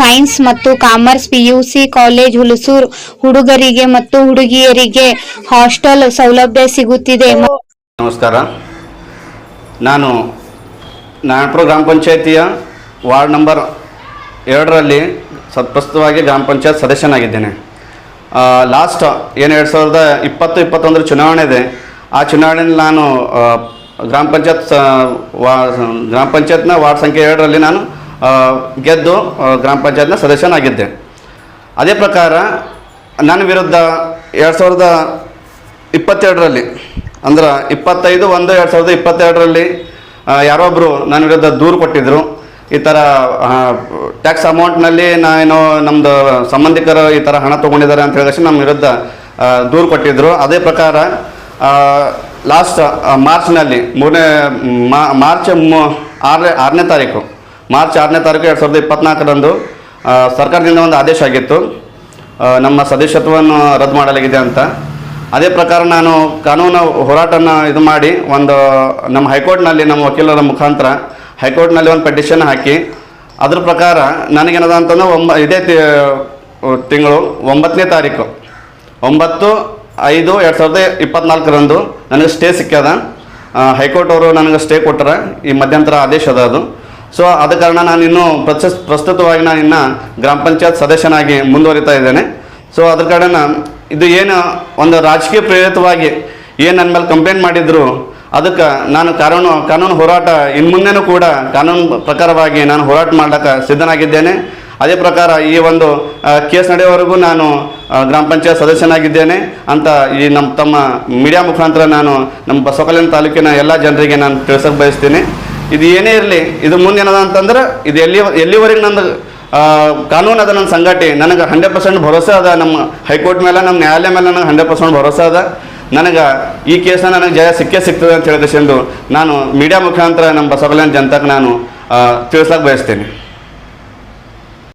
Science ಮತ್ತು commerce PUC college Hulasuru ಹುಡುಗರಿಗೆ ಮತ್ತು ಹುಡುಗಿಯರಿಗೆ ಹಾಸ್ಟೆಲ್ ಸೌಲಭ್ಯ ಸಿಗುತ್ತಿದೆ. ನಮಸ್ಕಾರ. ನಾನು ನಾರಾಯಣಪುರ ಗ್ರಾಮ ಪಂಚಾಯಿತಿಯ ವಾರ್ಡ್ ನಂಬರ್ 2ರಲ್ಲಿ ಪ್ರಸ್ತುತವಾಗಿ ಗ್ರಾಮ ಪಂಚಾಯತ್ ಸದಸ್ಯನಾಗಿದ್ದೇನೆ. ಲಾಸ್ಟ್ ಏನು 2020-21 ಚುನಾವಣೆ ಇದೆ. ಆ ಚುನಾವಣೆಯಲ್ಲಿ ನಾನು ಗ್ರಾಮ ಪಂಚಾಯತ್ನ ವಾರ್ಡ್ ಸಂಖ್ಯೆ 2ರಲ್ಲಿ ನಾನು ಗೆದ್ದು ಗ್ರಾಮ ಪಂಚಾಯತ್ನ ಸದಸ್ಯನಾಗಿದ್ದೆ. ಅದೇ ಪ್ರಕಾರ ನನ್ನ ವಿರುದ್ಧ 2022ರಲ್ಲಿ ಅಂದ್ರೆ 25/1/2022ರಲ್ಲಿ ಯಾರೊಬ್ಬರು ನನ್ನ ವಿರುದ್ಧ ದೂರು ಕೊಟ್ಟಿದ್ದರು. ಈ ಥರ ಟ್ಯಾಕ್ಸ್ ಅಮೌಂಟ್ನಲ್ಲಿ ನಾನೇನೋ ನಮ್ಮದು ಸಂಬಂಧಿಕರು ಈ ಥರ ಹಣ ತೊಗೊಂಡಿದ್ದಾರೆ ಅಂತ ಹೇಳಿದಷ್ಟು ನಮ್ಮ ವಿರುದ್ಧ ದೂರು ಕೊಟ್ಟಿದ್ದರು. ಅದೇ ಪ್ರಕಾರ ಲಾಸ್ಟ್ ಮಾರ್ಚ್ನಲ್ಲಿ ಮಾರ್ಚ್ 6ನೇ ತಾರೀಕು 2024ರಂದು ಸರ್ಕಾರದಿಂದ ಒಂದು ಆದೇಶ ಆಗಿತ್ತು, ನಮ್ಮ ಸದಸ್ಯತ್ವವನ್ನು ರದ್ದು ಮಾಡಲಾಗಿದೆ ಅಂತ. ಅದೇ ಪ್ರಕಾರ ನಾನು ಕಾನೂನು ಹೋರಾಟನ ಇದು ಮಾಡಿ ನಮ್ಮ ಹೈಕೋರ್ಟ್ನಲ್ಲಿ ನಮ್ಮ ವಕೀಲರ ಮುಖಾಂತರ ಹೈಕೋರ್ಟ್ನಲ್ಲಿ ಒಂದು ಪೆಟಿಷನ್ ಹಾಕಿ ಅದ್ರ ಪ್ರಕಾರ ನನಗೇನದ ಅಂತಂದ್ರೆ ಇದೇ ತಿಂಗಳು 9ನೇ ತಾರೀಕು 9/5/2024ರಂದು ನನಗೆ ಸ್ಟೇ ಸಿಕ್ಕ್ಯದ. ಹೈಕೋರ್ಟ್ ಅವರು ನನಗೆ ಸ್ಟೇ ಕೊಟ್ಟರೆ ಈ ಮಧ್ಯಂತರ ಆದೇಶ ಅದ ಅದು. ಸೊ ಆದ ಕಾರಣ ನಾನು ಇನ್ನೂ ಪ್ರಸ್ತುತವಾಗಿ ನಾನು ಇನ್ನು ಗ್ರಾಮ ಪಂಚಾಯತ್ ಸದಸ್ಯನಾಗಿ ಮುಂದುವರಿತಾ ಇದ್ದೇನೆ. ಸೊ ಅದ್ರ ಕಾರಣ ಇದು ಏನು ಒಂದು ರಾಜಕೀಯ ಪ್ರೇರಿತವಾಗಿ ಏನು ನನ್ನ ಮೇಲೆ ಕಂಪ್ಲೇಂಟ್ ಮಾಡಿದ್ರು, ಅದಕ್ಕೆ ನಾನು ಕಾನೂನು ಹೋರಾಟ ಇನ್ನು ಮುಂದೆನೂ ಕೂಡ ಕಾನೂನು ಪ್ರಕಾರವಾಗಿ ನಾನು ಹೋರಾಟ ಮಾಡಲಿಕ್ಕೆ ಸಿದ್ಧನಾಗಿದ್ದೇನೆ. ಅದೇ ಪ್ರಕಾರ ಈ ಒಂದು ಕೇಸ್ ನಡೆಯುವವರೆಗೂ ನಾನು ಗ್ರಾಮ ಪಂಚಾಯತ್ ಸದಸ್ಯನಾಗಿದ್ದೇನೆ ಅಂತ ಈ ತಮ್ಮ ಮೀಡಿಯಾ ಮುಖಾಂತರ ನಾನು ನಮ್ಮ ಬಸವಕಲ್ಯಾಣ ತಾಲೂಕಿನ ಎಲ್ಲ ಜನರಿಗೆ ನಾನು ತಿಳಿಸೋಕೆ ಬಯಸ್ತೀನಿ. ಇದು ಏನೇ ಇರಲಿ, ಇದು ಮುಂದೇನದ ಅಂತಂದ್ರೆ ಇದು ಎಲ್ಲಿವರೆಗೆ ನಂದು ಕಾನೂನು ಅದ, ನನ್ನ ಸಂಘಟನೆ ನನಗೆ 100% ಭರೋಸೆ ಅದ. ನಮ್ಮ ಹೈಕೋರ್ಟ್ ಮೇಲೆ, ನಮ್ಮ ನ್ಯಾಯಾಲಯ ಮೇಲೆ ನನಗೆ 100% ಭರೋಸೆ ಅದ. ನನಗೆ ಈ ಕೇಸನ್ನ ನನಗೆ ಜಯ ಸಿಗ್ತದೆ ಅಂತ ಹೇಳಿದೆಂದು ನಾನು ಮೀಡಿಯಾ ಮುಖಾಂತರ ನಮ್ಮ ಬಸವಕಲ್ಯಾಣ ಜನತೆಗೆ ನಾನು ತಿಳಿಸೋಕೆ ಬಯಸ್ತೀನಿ.